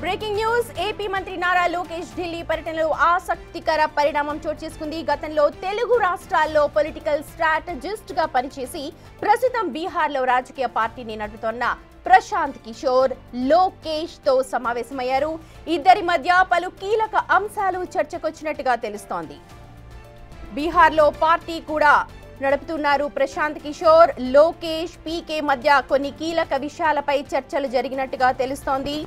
Breaking news AP మంత్రి నారా లోకేష్ ఢిల్లీ పర్యటనలో ఆసక్తికర పరిణామం చోటు చేసుకుంది. గతంలో తెలుగు రాష్ట్రాల్లో పొలిటికల్ స్ట్రాటజిస్ట్ గా పనిచేసి ప్రస్తుతం బీహార్లో రాజకీయ పార్టీని నడుపుతోన్న ప్రశాంత్ కిషోర్ లోకేష్ తో సమావేశమయ్యారు. ఇద్దరి మధ్య పలు కీలక అంశాలు చర్చకొచ్చినట్టుగా తెలుస్తోంది. బీహార్లో పార్టీ కూడా నడుపుతున్నారు ప్రశాంత్ కిషోర్. లోకేష్ పీకే మధ్య కొన్ని కీలక విషయాలపై చర్చలు జరిగినట్టుగా తెలుస్తోంది.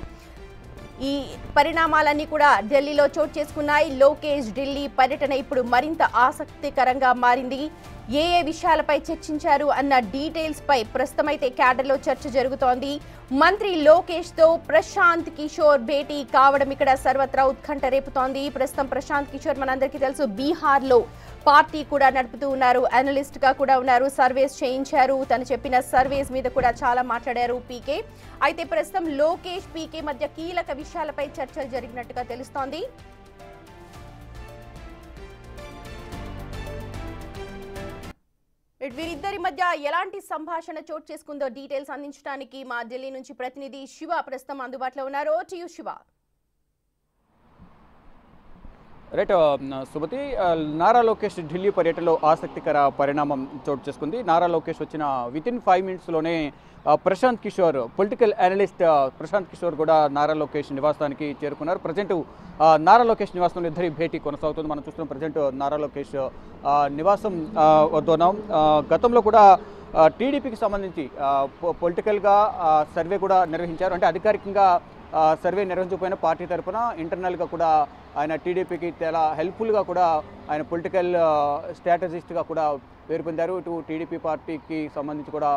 ఈ పరిణామాలన్నీ కూడా ఢిల్లీలో చోటు చేసుకున్నాయి. లోకేష్ ఢిల్లీ పర్యటన ఇప్పుడు మరింత ఆసక్తికరంగా మారింది. ఏ విషయాలపై చర్చించారు అన్న డీటెయిల్స్ పై ప్రస్తుతమైతే క్యాడర్లో చర్చ జరుగుతోంది. మంత్రి లోకేష్ తో ప్రశాంత్ కిషోర్ భేటీ కావడం ఇక్కడ సర్వత్రా ఉత్కంఠ రేపుతోంది. ప్రస్తుతం ప్రశాంత్ కిషోర్ మనందరికీ తెలుసు బీహార్లో పార్టీ కూడా నడుపుతూ ఉన్నారు. అనలిస్ట్ గా కూడా ఉన్నారు. సర్వేస్ చేయించారు. తను చెప్పిన సర్వేస్ మీద కూడా చాలా మాట్లాడారు పీకే. అయితే ప్రస్తుతం లోకేష్ పీకే మధ్య కీలక విషయాలపై చర్చలు జరిగినట్టుగా తెలుస్తోంది. వీరిద్దరి మధ్య ఎలాంటి సంభాషణ చోటు చేసుకుందో డీటెయిల్స్ అందించడానికి మా ఢిల్లీ నుంచి ప్రతినిధి శివ ప్రస్తుతం అందుబాటులో ఉన్నారు. Over to you Shiva. Right Sumathi, Nara Lokesh Delhi పర్యటనలో ఆసక్తికర పరిణామం చోటు చేసుకుంది. నారా లోకేష్ వచ్చిన వితిన్ 5 మినిట్స్లోనే ప్రశాంత్ కిషోర్ పొలిటికల్ అనలిస్ట్ ప్రశాంత్ కిషోర్ కూడా నారా లోకేష్ నివాసానికి చేరుకున్నారు. ప్రజెంట్ నారా లోకేష్ నివాసంలో ఇద్దరి భేటీ కొనసాగుతుంది. మనం చూస్తున్నాం ప్రజెంట్ నారా లోకేష్ నివాసం వద్దన్నాం. గతంలో కూడా టీడీపీకి సంబంధించి పొలిటికల్గా సర్వే కూడా నిర్వహించారు. అంటే అధికారికంగా సర్వే నిర్వహించకపోయిన పార్టీ తరఫున ఇంటర్నల్గా కూడా ఆయన టీడీపీకి చాలా హెల్ప్ఫుల్గా కూడా ఆయన పొలిటికల్ స్ట్రాటజిస్ట్గా కూడా పేరు పొందారు. ఇటు టీడీపీ పార్టీకి సంబంధించి కూడా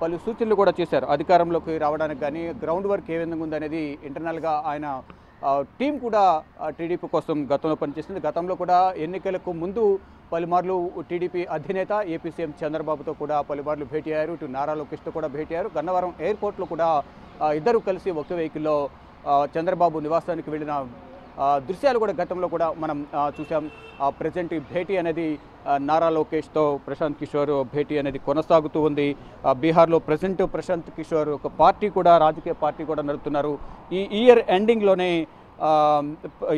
పలు సూచనలు కూడా చేశారు. అధికారంలోకి రావడానికి కానీ గ్రౌండ్ వర్క్ ఏ విధంగా ఉందనేది ఇంటర్నల్గా ఆయన టీం కూడా టీడీపీ కోసం గతంలో పనిచేసింది. గతంలో కూడా ఎన్నికలకు ముందు పలుమార్లు టీడీపీ అధినేత ఏపీ సీఎం చంద్రబాబుతో కూడా పలుమార్లు భేటీ అయ్యారు. ఇటు నారా లోకేష్తో కూడా భేటీ అయ్యారు. గన్నవరం ఎయిర్పోర్ట్లో కూడా ఇద్దరు కలిసి ఒకే వెహికల్లో చంద్రబాబు నివాసానికి వెళ్ళిన దృశ్యాలు కూడా గతంలో కూడా మనం చూసాం. ప్రజెంట్ ఈ భేటీ అనేది నారా లోకేష్తో ప్రశాంత్ కిషోర్ భేటీ అనేది కొనసాగుతూ ఉంది. బీహార్లో ప్రజెంట్ ప్రశాంత్ కిషోర్ ఒక పార్టీ కూడా రాజకీయ పార్టీ కూడా నడుపుతున్నారు. ఈ ఇయర్ ఎండింగ్లోనే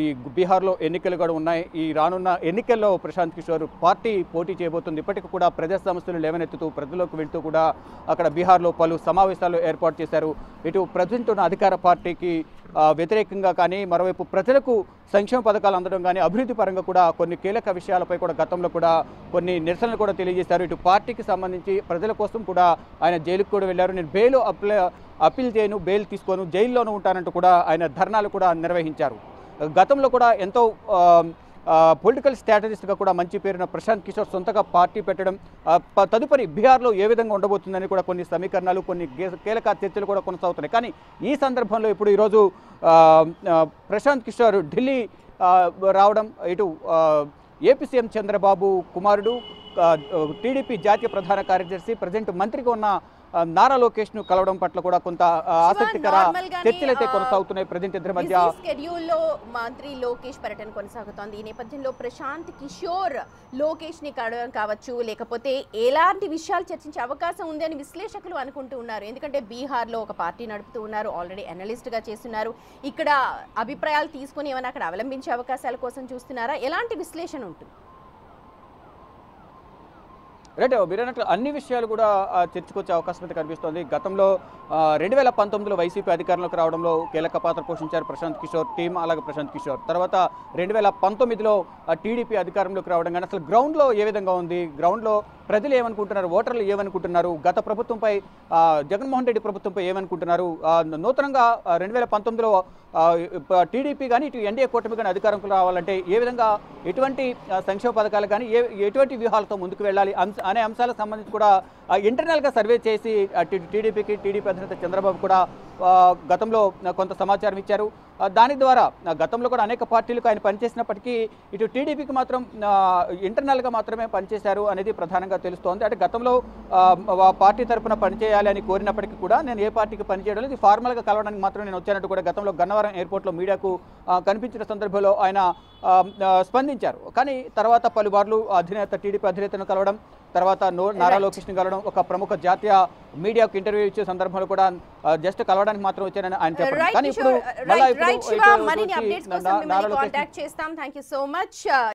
ఈ బీహార్లో ఎన్నికలు కూడా ఉన్నాయి. ఈ రానున్న ఎన్నికల్లో ప్రశాంత్ కిషోర్ పార్టీ పోటీ చేయబోతుంది. ఇప్పటికీ కూడా ప్రజా సమస్యలు లేవనెత్తుతూ ప్రజల్లోకి వెళ్తూ కూడా అక్కడ బీహార్లో పలు సమావేశాలు ఏర్పాటు చేశారు. ఇటు ప్రజెంట్ ఉన్న అధికార పార్టీకి వ్యతిరేకంగా కానీ మరోవైపు ప్రజలకు సంక్షేమ పథకాలు అందడం కానీ అభివృద్ధి పరంగా కూడా కొన్ని కీలక విషయాలపై కూడా గతంలో కూడా కొన్ని నిరసనలు కూడా తెలియజేశారు. ఇటు పార్టీకి సంబంధించి ప్రజల కోసం కూడా ఆయన జైలుకు కూడా వెళ్ళారు. నేను బెయిల్ అప్పీల్ చేయను, బెయిల్ తీసుకోను, జైల్లోనూ ఉంటానంటూ కూడా ఆయన ధర్నాలు కూడా నిర్వహించారు. గతంలో కూడా ఎంతో పొలిటికల్ స్ట్రాటజిస్ట్గా కూడా మంచి పేరున ప్రశాంత్ కిషోర్ సొంతగా పార్టీ పెట్టడం, తదుపరి బీహార్లో ఏ విధంగా ఉండబోతుందని కూడా కొన్ని సమీకరణాలు కొన్ని కీలక చర్చలు కూడా కొనసాగుతున్నాయి. కానీ ఈ సందర్భంలో ఇప్పుడు ఈరోజు ప్రశాంత్ కిషోర్ ఢిల్లీ రావడం, ఇటు ఏపీ సీఎం చంద్రబాబు కుమారుడు టీడీపీ జాతీయ ప్రధాన కార్యదర్శి ప్రజెంట్ మంత్రిగా ఉన్న నారా లోకేష్ ను కలవడం పట్ల కూడా కొంత ఆసక్తికర చర్చలు అయితే కొనసాగుతున్నాయి. ప్రజెంట్ ఇద్దరి మధ్య షెడ్యూల్లో మంత్రి లోకేష్ పర్యటన కొనసాగుతోంది. ఈ నేపథ్యంలో ప్రశాంత్ కిషోర్ లోకేష్ ని కలవడం కావచ్చు, లేకపోతే ఎలాంటి విషయాలు చర్చించే అవకాశం ఉంది అని విశ్లేషకులు అనుకుంటూ ఉన్నారు. ఎందుకంటే బీహార్లో ఒక పార్టీ నడుపుతూ ఉన్నారు, ఆల్రెడీ అనలిస్ట్ గా చేస్తున్నారు. ఇక్కడ అభిప్రాయాలు తీసుకుని ఏమైనా అక్కడ అవలంబించే అవకాశాల కోసం చూస్తున్నారా? ఎలాంటి విశ్లేషణ ఉంటుంది? రైట్, మీరు అన్నట్లు అన్ని విషయాలు కూడా చర్చకొచ్చే అవకాశం అయితే కనిపిస్తోంది. గతంలో 2019లో వైసీపీ అధికారంలోకి రావడంలో కీలక పాత్ర పోషించారు ప్రశాంత్ కిషోర్ టీం, అలాగే ప్రశాంత్ కిషోర్. తర్వాత 2019లో టీడీపీ అధికారంలోకి రావడం కానీ అసలు గ్రౌండ్లో ఏ విధంగా ఉంది, గ్రౌండ్లో ప్రజలు ఏమనుకుంటున్నారు, ఓటర్లు ఏమనుకుంటున్నారు, గత ప్రభుత్వంపై జగన్మోహన్ రెడ్డి ప్రభుత్వంపై ఏమనుకుంటున్నారు, నూతనంగా 2019లో టీడీపీ కానీ ఇటు ఎన్డీఏ కూటమి కానీ అధికారంలో రావాలంటే ఏ విధంగా ఎటువంటి సంక్షేమ పథకాలు కానీ ఎటువంటి వ్యూహాలతో ముందుకు వెళ్ళాలి అనే అంశాలకు సంబంధించి కూడా ఇంటర్నల్గా సర్వే చేసి టీడీపీ అధినేత చంద్రబాబు కూడా గతంలో కొంత సమాచారం ఇచ్చారు. దాని ద్వారా గతంలో కూడా అనేక పార్టీలకు ఆయన పనిచేసినప్పటికీ ఇటు టీడీపీకి మాత్రం ఇంటర్నల్గా మాత్రమే పనిచేశారు అనేది ప్రధానంగా తెలుస్తోంది. అంటే గతంలో పార్టీ తరఫున పనిచేయాలి అని కోరినప్పటికీ కూడా నేను ఏ పార్టీకి పనిచేయడం లేదు, ఫార్మల్గా కలవడానికి మాత్రం నేను వచ్చానంటూ కూడా గతంలో గన్నవరం ఎయిర్పోర్ట్లో మీడియాకు కనిపించిన సందర్భంలో ఆయన స్పందించారు. కానీ తర్వాత పలుమార్లు టీడీపీ అధినేతను కలవడం, తర్వాత నారా Right. లోకేష్ని కలవడం, ఒక ప్రముఖ జాతీయ మీడియాకు ఇంటర్వ్యూ ఇచ్చే సందర్భంలో కూడా జస్ట్ కలవడానికి మాత్రం వచ్చానని ఆయన చెప్పారు. రైట్ కానీ ఇప్పుడు కిషోర్, మళ్ళా రైట్ శివ, ఇప్పుడు మరిన్ని వచ్చి అప్డేట్స్ కోసం నారా మిమ్మల్ని లోకేష్ కాంటాక్ట్ చేస్తాం. Thank you so much.